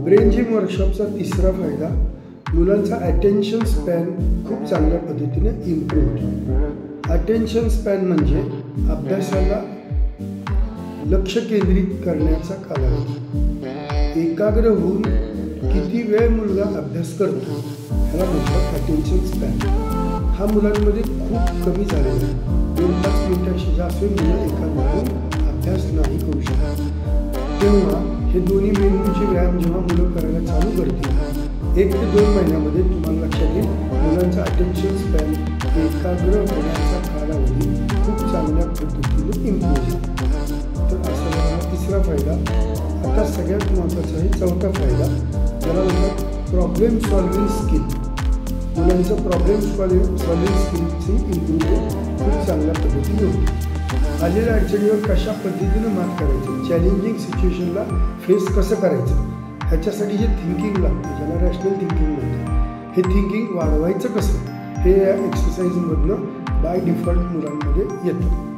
Brain gym वर्कशॉपचा तिसरा फायदा, मुलांचा अटेन्शन स्पॅन खूप चांगल्या पद्धतीने इम्प्रूव्ह होतो। अटेन्शन स्पॅन म्हणजे अभ्यासाला लक्ष केंद्रित करण्याचा कालावधी। एकाग्र होऊन किती वेळ मुलगा अभ्यास करतो ह्याला म्हणतात अटेन्शन स्पॅन। हा मुलांमध्ये खूप कमी झालेला आहे। 2-5 मिनिटांशी जास्त मुलं एकाग्र होऊन अभ्यास नाही करू शकत। तेव्हा हे दोन्ही मेंदूचे व्यायाम जेव्हा मुलं करायला चालू करतील 1 ते 2 महिन्यामध्ये तुम्हाला लक्षात येईल मुलांचा अटेन्शन स्पॅन एकाग्र होण्याचा कालावधी खूप चांगल्या पद्धतीने इम्प्रूव्ह होईल। तर असा झाला तिसरा फायदा। आता सगळ्यात महत्त्वाचा आहे चौथा फायदा, ज्याला म्हणतात प्रॉब्लेम सॉल्विंग स्किल। मुलांचं प्रॉब्लेम सॉल्विंग स्किलची इम्प्रूव्हमेंट खूप चांगल्या पद्धतीने होते। आलेल्या अडचणीवर कशा पद्धतीने मात करायचं, चॅलेंजिंग सिच्युएशनला फेस कसं करायचं, ह्याच्यासाठी जे थिंकिंग लागतं, ज्याला रॅशनल थिंकिंग म्हणतात, हे थिंकिंग वाढवायचं कसं, हे या एक्सरसाइजमधनं बाय डिफॉल्ट मुलांमध्ये येतं।